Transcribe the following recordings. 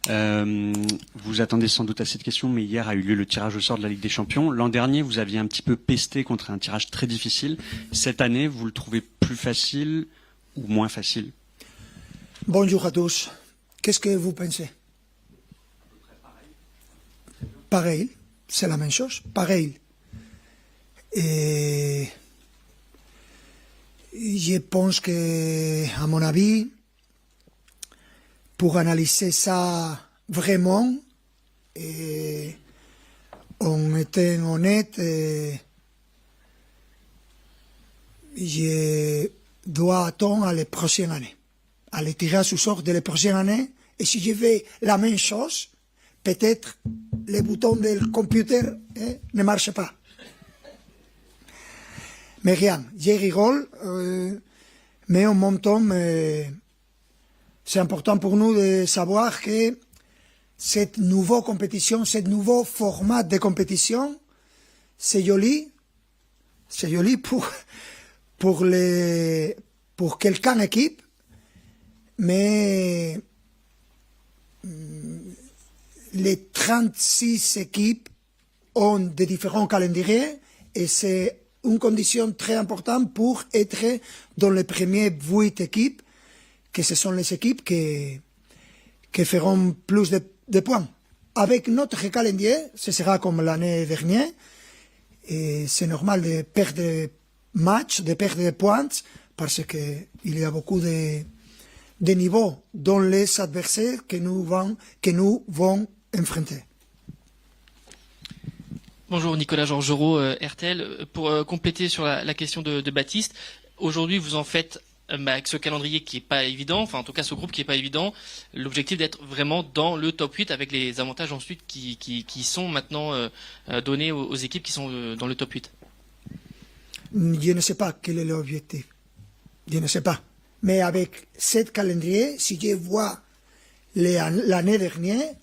Vous attendez sans doute à cette question, mais hier a eu lieu le tirage au sort de la Ligue des Champions. L'an dernier, vous aviez un petit peu pesté contre un tirage très difficile. Cette année, vous le trouvez plus facile ou moins facile? Bonjour à tous. Qu'est-ce que vous pensez? Pareil, c'est la même chose, pareil. Et je pense que, à mon avis, pour analyser ça vraiment, en étant honnête, je dois attendre à les prochaines années, à les tirages au sort de les prochaines années. Et si je fais la même chose, peut-être les boutons du computer ne marchent pas. Mais rien, je rigole, mais en même temps, c'est important pour nous de savoir que cette nouvelle compétition, ce nouveau format de compétition, c'est joli pour quelqu'un équipe, mais les 36 équipes ont de différents calendriers et c'est une condition très importante pour être dans les premières 8 équipes, que ce sont les équipes qui feront plus de points. Avec notre calendrier, ce sera comme l'année dernière, et c'est normal de perdre des matchs, de perdre des points, parce qu'il y a beaucoup de niveaux dans les adversaires que nous vont affronter. Bonjour, Nicolas Georgerot, RTL. Pour compléter sur la question de Baptiste, aujourd'hui vous en faites, avec ce calendrier qui est pas évident, enfin en tout cas ce groupe qui est pas évident, l'objectif d'être vraiment dans le top 8 avec les avantages ensuite qui sont maintenant donnés aux équipes qui sont dans le top 8. Je ne sais pas quel est l'objectif. Je ne sais pas. Mais avec ce calendrier, si je vois l'année dernière,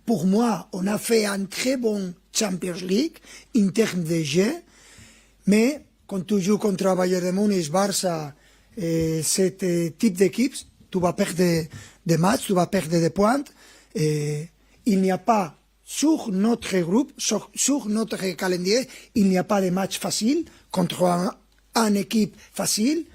pour moi, on a fait un très bon Champions League en termes de jeu, mais quand tu joues contre Bayern de Munich, Barça, ce type d'équipes, tu vas perdre des matchs, tu vas perdre des points. Il n'y a pas, sur notre groupe, sur notre calendrier, il n'y a pas de match facile contre une équipe facile,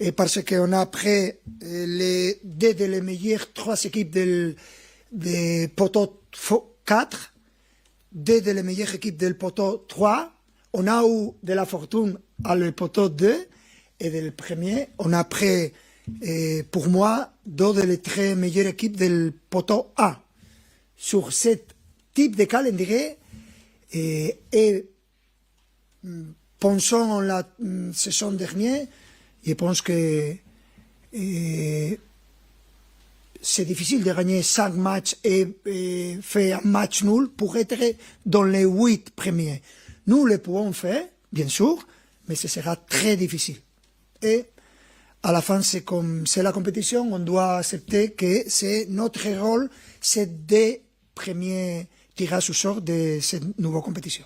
et parce qu'on a pris deux des meilleures 3 équipes de poteau 4, deux des meilleures équipes du poteau 3. On a eu de la fortune à le poteau 2, et le premier, on a pris, pour moi, 2 des très meilleures équipes du poteau 1. Sur ce type de calendrier, et pensons à la saison dernière, je pense que c'est difficile de gagner 5 matchs et faire un match nul pour être dans les 8 premiers. Nous le pouvons faire, bien sûr, mais ce sera très difficile. Et à la fin, c'est la compétition, on doit accepter que c'est notre rôle, c'est des premiers tirages au sort de cette nouvelle compétition.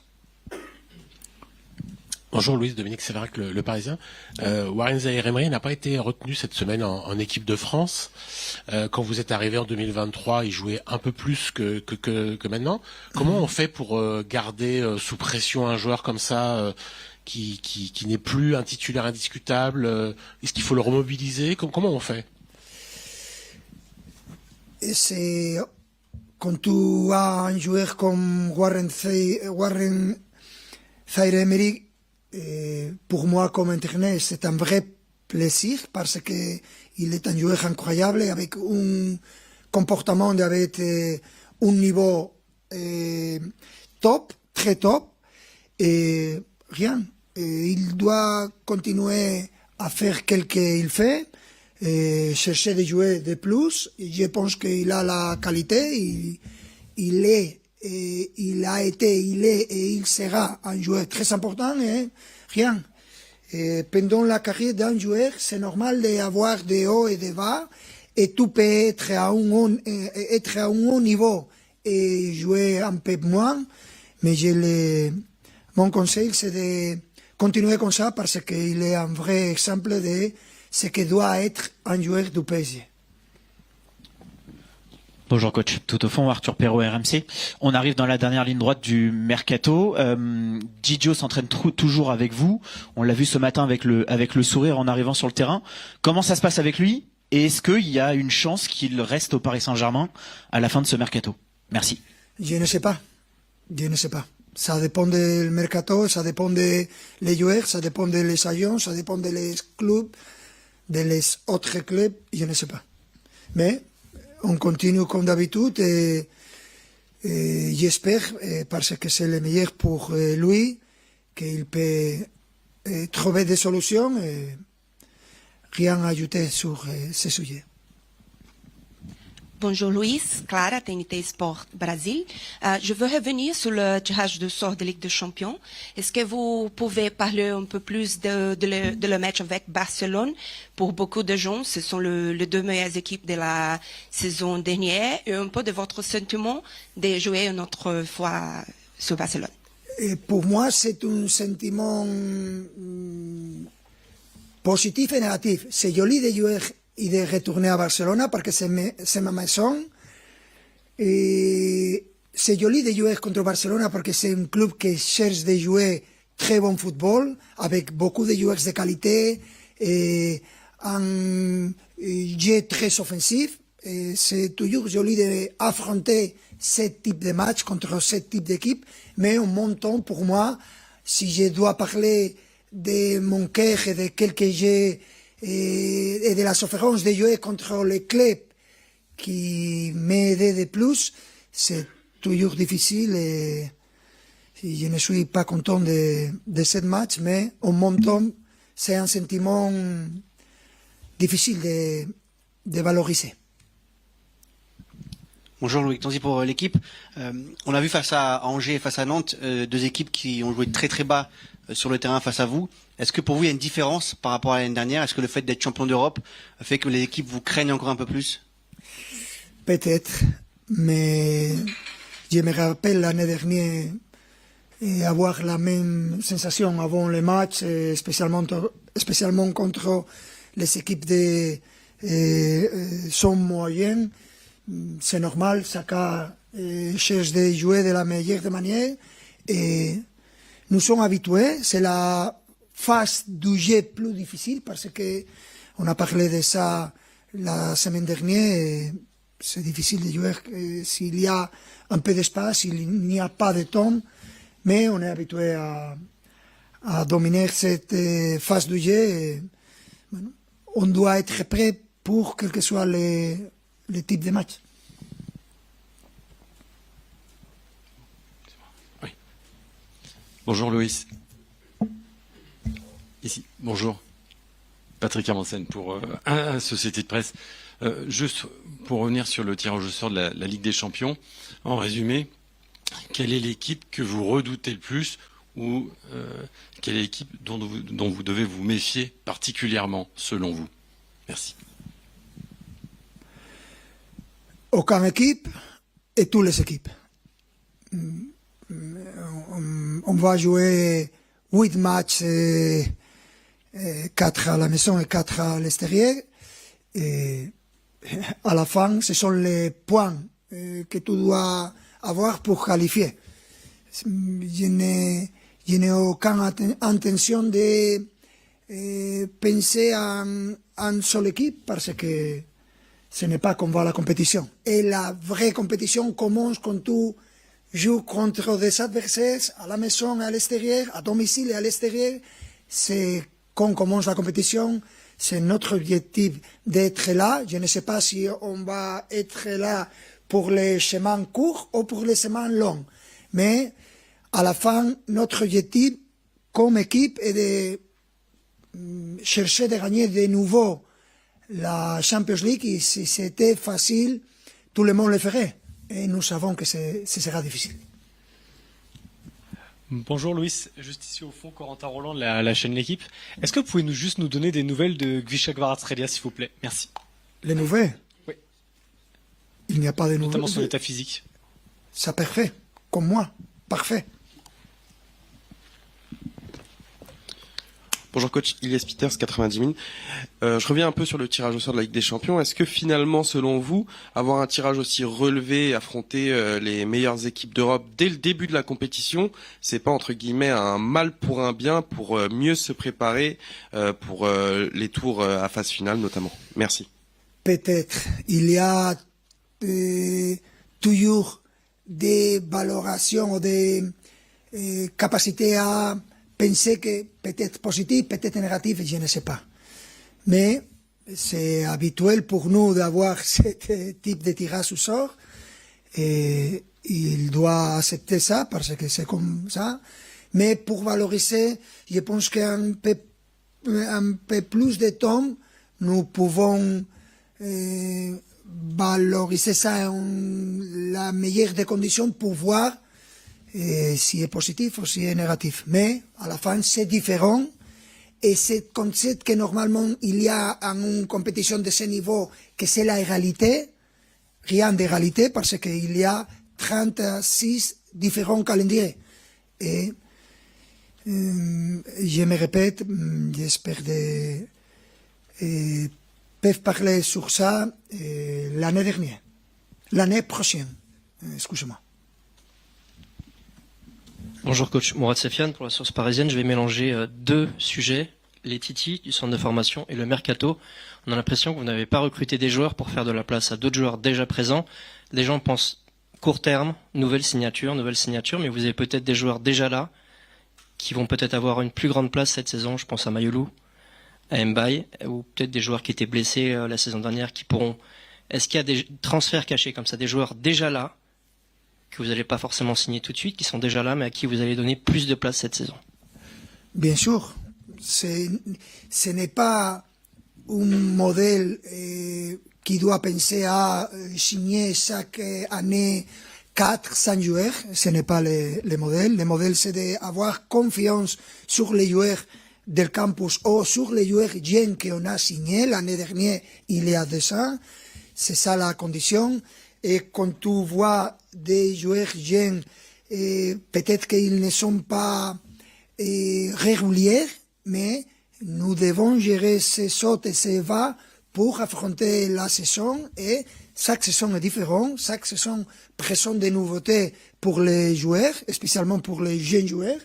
Bonjour Louise, Dominique Séverac, le Parisien. Warren Zaïre-Emery n'a pas été retenu cette semaine en équipe de France. Quand vous êtes arrivé en 2023, il jouait un peu plus que maintenant. Comment on fait pour garder sous pression un joueur comme ça qui n'est plus un titulaire indiscutable? Est-ce qu'il faut le remobiliser? Comment on fait? C'est quand tu as un joueur comme Warren Zaïre-Emery, pour moi comme entraîneur, c'est un vrai plaisir parce qu'il est un joueur incroyable avec un comportement avec un niveau top, très top, et rien. Il doit continuer à faire ce qu'il fait, chercher de jouer de plus. Je pense qu'il a la qualité, il est et il sera un joueur très important, et rien. Pendant la carrière d'un joueur, c'est normal d'avoir des hauts et des bas, et tu peux être à un haut niveau et jouer un peu moins, mais mon conseil, c'est de continuer comme ça parce qu'il est un vrai exemple de ce que doit être un joueur du PSG. Bonjour coach, tout au fond, Arthur Perrault, RMC. On arrive dans la dernière ligne droite du mercato. Gigio s'entraîne toujours avec vous. On l'a vu ce matin avec le sourire en arrivant sur le terrain. Comment ça se passe avec lui? Et est-ce qu'il y a une chance qu'il reste au Paris Saint-Germain à la fin de ce mercato? Merci. Je ne sais pas. Je ne sais pas. Ça dépend du mercato, ça dépend des joueurs, ça dépend des agents, ça dépend des clubs, des autres clubs. Je ne sais pas. Mais on continue comme d'habitude et j'espère, parce que c'est le meilleur pour lui, qu'il peut trouver des solutions et rien à ajouter sur ce sujet. Bonjour Luis, Clara, TNT Sport Brasil. Je veux revenir sur le tirage de sort de Ligue des Champions. Est-ce que vous pouvez parler un peu plus de le match avec Barcelone? Pour beaucoup de gens, ce sont les deux meilleures équipes de la saison dernière et un peu de votre sentiment de jouer une autre fois sur Barcelone. Et pour moi, c'est un sentiment positif et négatif. C'est joli de jouer et de retourner à Barcelone parce que c'est ma maison. Et c'est joli de jouer contre Barcelone parce que c'est un club qui cherche de jouer très bon football avec beaucoup de joueurs de qualité et un jeu très offensif. Et c'est toujours joli d'affronter ce type de match contre ce type d'équipe. Mais en mon temps, pour moi, si je dois parler de mon cœur et de quelques jeux et de la souffrance de jouer contre les clubs qui m'aident de plus, c'est toujours difficile et je ne suis pas content de ce match, mais en mon temps, c'est un sentiment difficile de valoriser. Bonjour Loïc Tanzi pour l'équipe. On a vu face à Angers et face à Nantes, deux équipes qui ont joué très très bas sur le terrain face à vous. Est-ce que pour vous il y a une différence par rapport à l'année dernière? Est-ce que le fait d'être champion d'Europe fait que les équipes vous craignent encore un peu plus? Peut-être, mais je me rappelle l'année dernière avoir la même sensation avant le match, spécialement contre les équipes de son moyenne. C'est normal, chacun cherche de jouer de la meilleure des manières et nous sommes habitués. C'est la phase du jeu plus difficile parce que on a parlé de ça la semaine dernière. Et c'est difficile de jouer s'il y a un peu d'espace, s'il n'y a pas de temps, mais on est habitué à dominer cette phase du jeu. Et, bueno, on doit être prêt pour quel que soit le type de match. Oui. Bonjour Loïs. Ici, bonjour. Patrick Amundsen pour Société de Presse. Juste pour revenir sur le tirage au sort de la Ligue des Champions, en résumé, quelle est l'équipe que vous redoutez le plus ou quelle est l'équipe dont vous devez vous méfier particulièrement, selon vous? Merci. Aucune équipe et toutes les équipes. On va jouer 8 matchs, 4 à la maison et 4 à l'extérieur. Et à la fin, ce sont les points que tu dois avoir pour qualifier. Je n'ai aucune intention de penser en une seule équipe parce que ce n'est pas comme va la compétition. Et la vraie compétition commence quand tu joues contre des adversaires à la maison et à l'extérieur, à domicile et à l'extérieur. C'est quand commence la compétition. C'est notre objectif d'être là. Je ne sais pas si on va être là pour les chemins courts ou pour les chemins longs. Mais à la fin, notre objectif comme équipe est de chercher de gagner de nouveau la Champions League. Et si c'était facile, tout le monde le ferait. Et nous savons que ce sera difficile. Bonjour Louis, juste ici au fond, Corentin Roland de la chaîne L'équipe. Est-ce que vous pouvez juste nous donner des nouvelles de Gvisha Kvaratskhelia, s'il vous plaît? Merci. Les nouvelles? Oui. Il n'y a pas de nouvelles. Notamment sur l'état physique. C'est parfait, comme moi, parfait. Bonjour coach, Ilyes Peters, 90 000. Je reviens un peu sur le tirage au sort de la Ligue des Champions. Est-ce que finalement, selon vous, avoir un tirage aussi relevé et affronter les meilleures équipes d'Europe dès le début de la compétition, c'est pas entre guillemets un mal pour un bien pour mieux se préparer pour les tours à phase finale notamment? Merci. Peut-être. Il y a toujours des valorations, des capacités à penser que peut-être positif, peut-être négatif, je ne sais pas. Mais c'est habituel pour nous d'avoir ce type de tirage au sort et il doit accepter ça parce que c'est comme ça. Mais pour valoriser, je pense qu'un peu plus de temps, nous pouvons valoriser ça en la meilleure des conditions pour voir si est positif ou si est négatif. Mais à la fin, c'est différent. Et c'est concept que normalement, il y a en une compétition de ce niveau, que c'est la égalité, rien d'égalité, parce qu'il y a 36 différents calendriers. Et je me répète, j'espère peuvent parler sur ça l'année dernière, l'année prochaine, excusez-moi. Bonjour coach, Mourad Safiane pour la Source Parisienne. Je vais mélanger deux sujets, les Titi du centre de formation et le Mercato. On a l'impression que vous n'avez pas recruté des joueurs pour faire de la place à d'autres joueurs déjà présents. Les gens pensent court terme, nouvelle signature, mais vous avez peut-être des joueurs déjà là qui vont peut-être avoir une plus grande place cette saison. Je pense à Mayolou, à Mbaye, ou peut-être des joueurs qui étaient blessés la saison dernière qui pourront... Est-ce qu'il y a des transferts cachés comme ça, des joueurs déjà là que vous n'allez pas forcément signer tout de suite, qui sont déjà là, mais à qui vous allez donner plus de place cette saison? Bien sûr, ce n'est pas un modèle qui doit penser à signer chaque année 400 joueurs, ce n'est pas le modèle. Le modèle, c'est d'avoir confiance sur les joueurs del campus ou sur les joueurs jeunes qu'on a signés l'année dernière, il y a 2 ans. C'est ça la condition. Et quand tu vois des joueurs jeunes, peut-être qu'ils ne sont pas réguliers, mais nous devons gérer ces sautes et ces bas pour affronter la saison. Et chaque saison est différente, chaque saison présente des nouveautés pour les joueurs, spécialement pour les jeunes joueurs.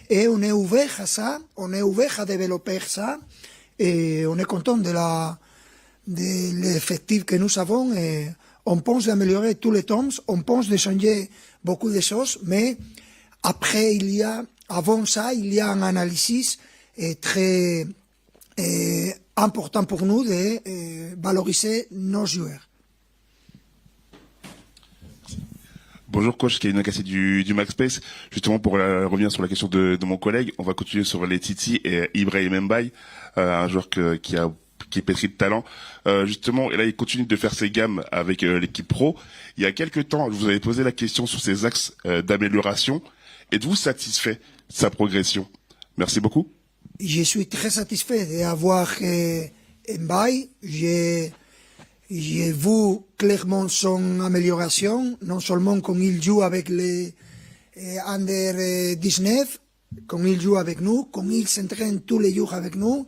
Et on est ouvert à ça, on est ouvert à développer ça, et on est content de l'effectif que nous avons. Et on pense d'améliorer tous les temps, on pense de changer beaucoup de choses, mais après, avant ça, il y a un analyse très important pour nous de valoriser nos joueurs. Bonjour coach, Kevin Cassé du MaxSpace. Justement pour revenir sur la question de mon collègue, on va continuer sur les Titi et Ibrahim Mbaye, un joueur qui est pétri de talent. Justement, et là il continue de faire ses gammes avec l'équipe pro. Il y a quelques temps, je vous avais posé la question sur ses axes d'amélioration. Êtes-vous satisfait de sa progression? Merci beaucoup. Je suis très satisfait d'avoir Mbaye. J'ai vu clairement son amélioration, non seulement quand il joue avec les Under 19, quand il joue avec nous, quand il s'entraîne tous les jours avec nous.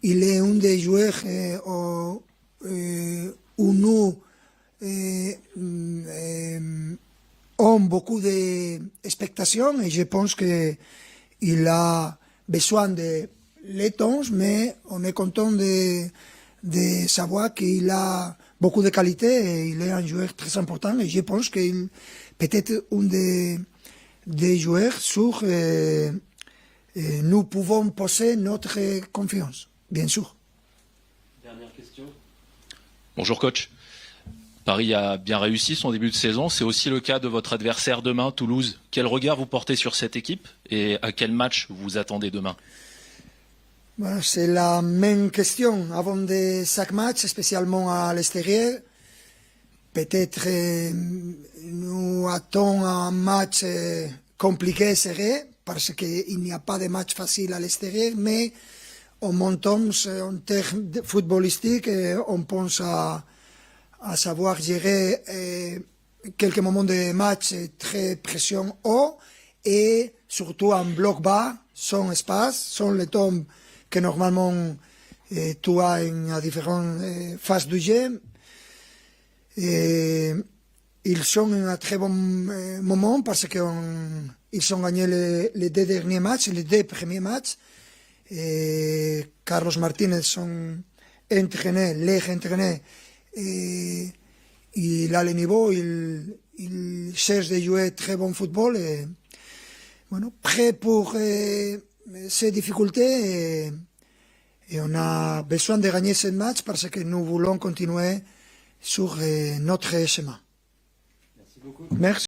Il est un des joueurs où nous avons beaucoup d'expectations et je pense qu'il a besoin de temps, mais on est content de savoir qu'il a beaucoup de qualité et il est un joueur très important et je pense qu'il peut être un des joueurs sur nous pouvons poser notre confiance. Bien sûr. Dernière question. Bonjour coach. Paris a bien réussi son début de saison. C'est aussi le cas de votre adversaire demain, Toulouse. Quel regard vous portez sur cette équipe et à quel match vous attendez demain? C'est la même question avant de chaque match, spécialement à l'extérieur. Peut-être nous attendons un match compliqué, serré, parce qu'il n'y a pas de match facile à l'extérieur, mais en montant en termes footballistiques, on pense à savoir gérer quelques moments de match très pression haut et surtout en bloc bas, sans espace, sans le temps que normalement tu as à différentes phases du jeu. Ils sont en un très bon moment parce qu'ils ont gagné les 2 derniers matchs, les 2 premiers matchs. Carlos Martínez sont entraîné, les entraîné, il a le niveau, il cherche de jouer très bon football et bueno, prêt pour ces difficultés et on a besoin de gagner ce match parce que nous voulons continuer sur notre chemin. Merci beaucoup. Merci.